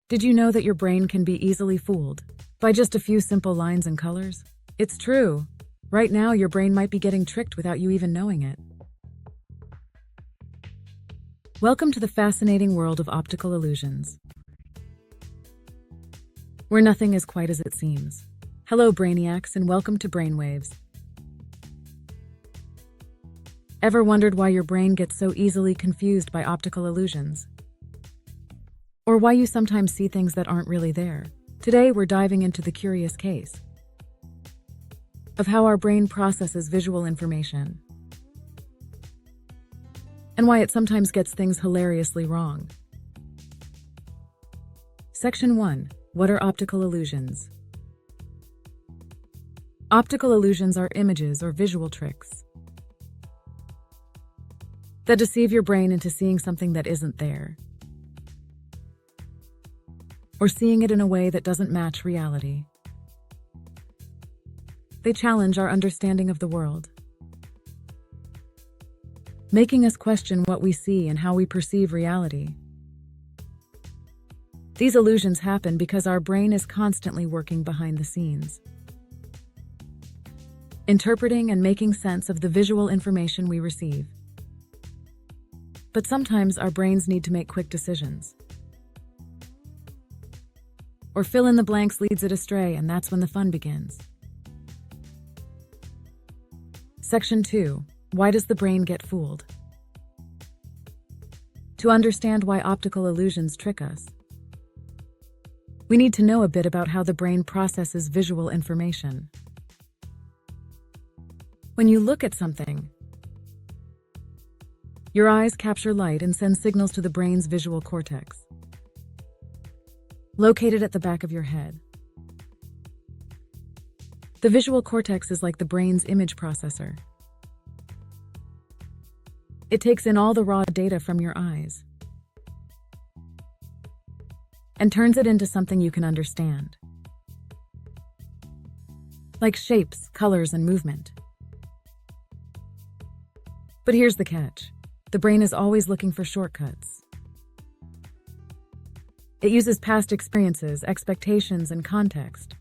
Did you know that your brain can be easily fooled by just a few simple lines and colors? It's true. Right now, your brain might be getting tricked without you even knowing it. Welcome to the fascinating world of optical illusions, where nothing is quite as it seems. Hello, brainiacs, and welcome to Brainwaves. Ever wondered why your brain gets so easily confused by optical illusions? Or why you sometimes see things that aren't really there? Today, we're diving into the curious case of how our brain processes visual information and why it sometimes gets things hilariously wrong. Section 1. What are optical illusions? Optical illusions are images or visual tricks that deceive your brain into seeing something that isn't there, or seeing it in a way that doesn't match reality. They challenge our understanding of the world, making us question what we see and how we perceive reality. These illusions happen because our brain is constantly working behind the scenes, interpreting and making sense of the visual information we receive. But sometimes our brains need to make quick decisions, or fill in the blanks leads it astray, and that's when the fun begins. Section 2. Why does the brain get fooled? To understand why optical illusions trick us, we need to know a bit about how the brain processes visual information. When you look at something, your eyes capture light and send signals to the brain's visual cortex, located at the back of your head. The visual cortex is like the brain's image processor. It takes in all the raw data from your eyes and turns it into something you can understand, like shapes, colors, and movement. But here's the catch. The brain is always looking for shortcuts. It uses past experiences, expectations, and context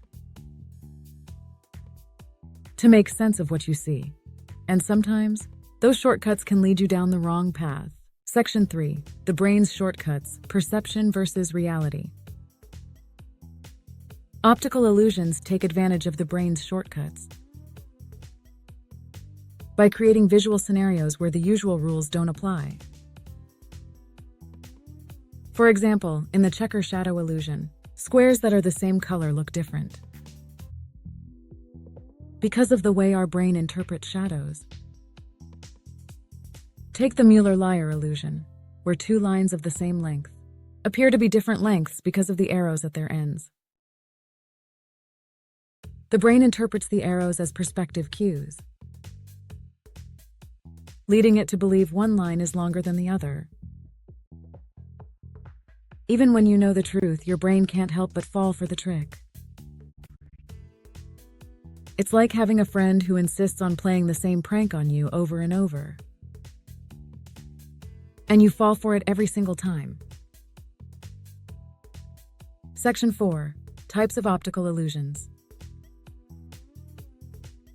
to make sense of what you see. And sometimes, those shortcuts can lead you down the wrong path. Section 3. The brain's shortcuts, perception versus reality. Optical illusions take advantage of the brain's shortcuts by creating visual scenarios where the usual rules don't apply. For example, in the checker shadow illusion, squares that are the same color look different because of the way our brain interprets shadows. Take the Müller-Lyer illusion, where two lines of the same length appear to be different lengths because of the arrows at their ends. The brain interprets the arrows as perspective cues, leading it to believe one line is longer than the other. Even when you know the truth, your brain can't help but fall for the trick. It's like having a friend who insists on playing the same prank on you over and over, and you fall for it every single time. Section 4. Types of optical illusions.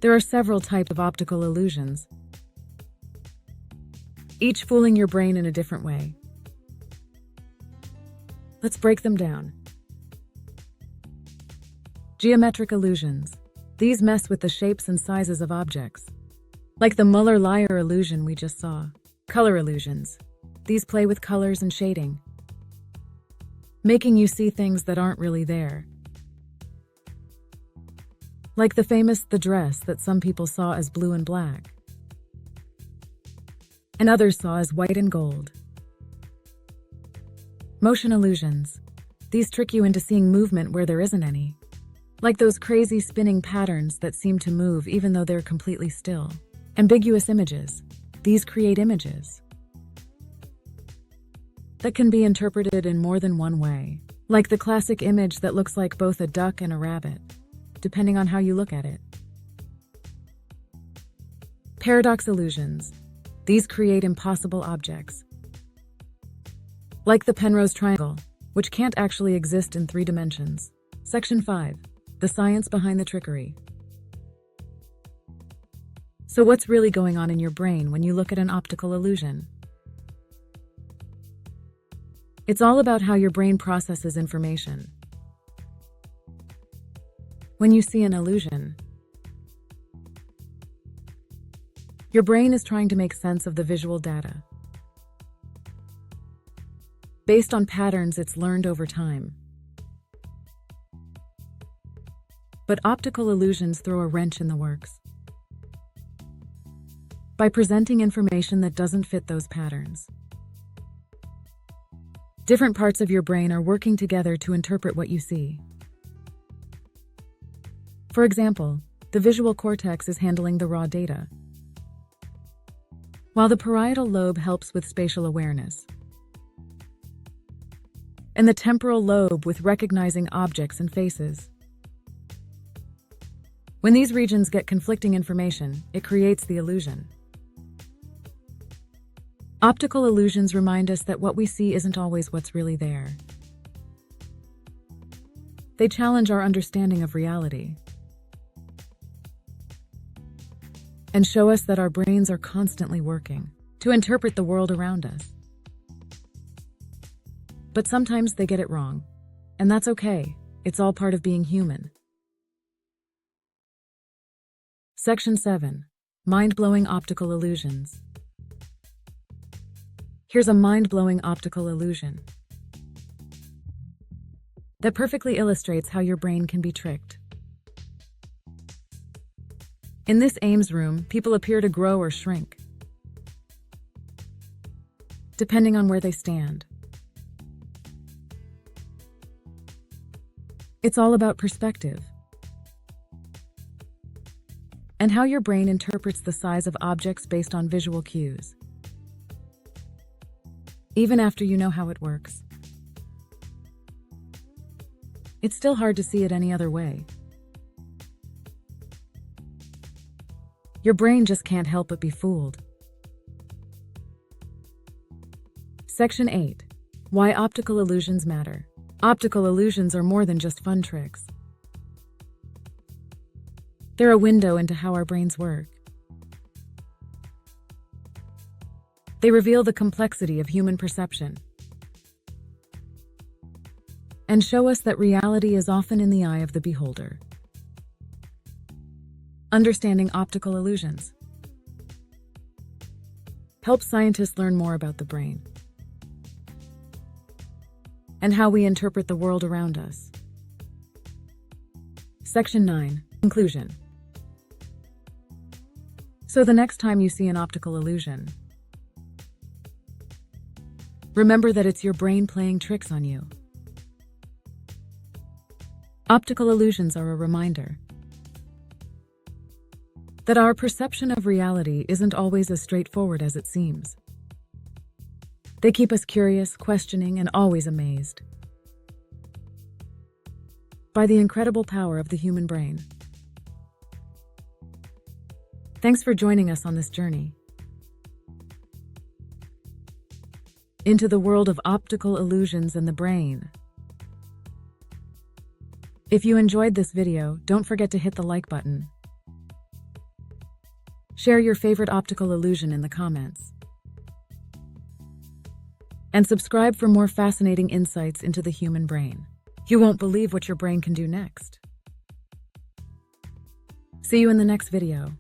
There are several types of optical illusions, each fooling your brain in a different way. Let's break them down. Geometric illusions. These mess with the shapes and sizes of objects, like the Müller-Lyer illusion we just saw. Color illusions. These play with colors and shading, making you see things that aren't really there. Like the famous The Dress that some people saw as blue and black, and others saw as white and gold. Motion illusions. These trick you into seeing movement where there isn't any, like those crazy spinning patterns that seem to move even though they're completely still. Ambiguous images. These create images that can be interpreted in more than one way, like the classic image that looks like both a duck and a rabbit, depending on how you look at it. Paradox illusions. These create impossible objects, like the Penrose triangle, which can't actually exist in 3 dimensions. Section 5. The science behind the trickery. So what's really going on in your brain when you look at an optical illusion? It's all about how your brain processes information. When you see an illusion, your brain is trying to make sense of the visual data based on patterns it's learned over time. But optical illusions throw a wrench in the works by presenting information that doesn't fit those patterns. Different parts of your brain are working together to interpret what you see. For example, the visual cortex is handling the raw data, while the parietal lobe helps with spatial awareness, and the temporal lobe with recognizing objects and faces. When these regions get conflicting information, it creates the illusion. Optical illusions remind us that what we see isn't always what's really there. They challenge our understanding of reality and show us that our brains are constantly working to interpret the world around us. But sometimes they get it wrong, and that's okay. It's all part of being human. Section 7. Mind-blowing optical illusions. Here's a mind-blowing optical illusion that perfectly illustrates how your brain can be tricked. In this Ames room, people appear to grow or shrink, depending on where they stand. It's all about perspective and how your brain interprets the size of objects based on visual cues, even after you know how it works. It's still hard to see it any other way. Your brain just can't help but be fooled. Section 8. Why optical illusions matter. Optical illusions are more than just fun tricks. They're a window into how our brains work. They reveal the complexity of human perception and show us that reality is often in the eye of the beholder. Understanding optical illusions helps scientists learn more about the brain and how we interpret the world around us. Section 9. Conclusion. So the next time you see an optical illusion, remember that it's your brain playing tricks on you. Optical illusions are a reminder that our perception of reality isn't always as straightforward as it seems. They keep us curious, questioning, and always amazed by the incredible power of the human brain. Thanks for joining us on this journey into the world of optical illusions and the brain. If you enjoyed this video, don't forget to hit the like button. Share your favorite optical illusion in the comments. And subscribe for more fascinating insights into the human brain. You won't believe what your brain can do next. See you in the next video.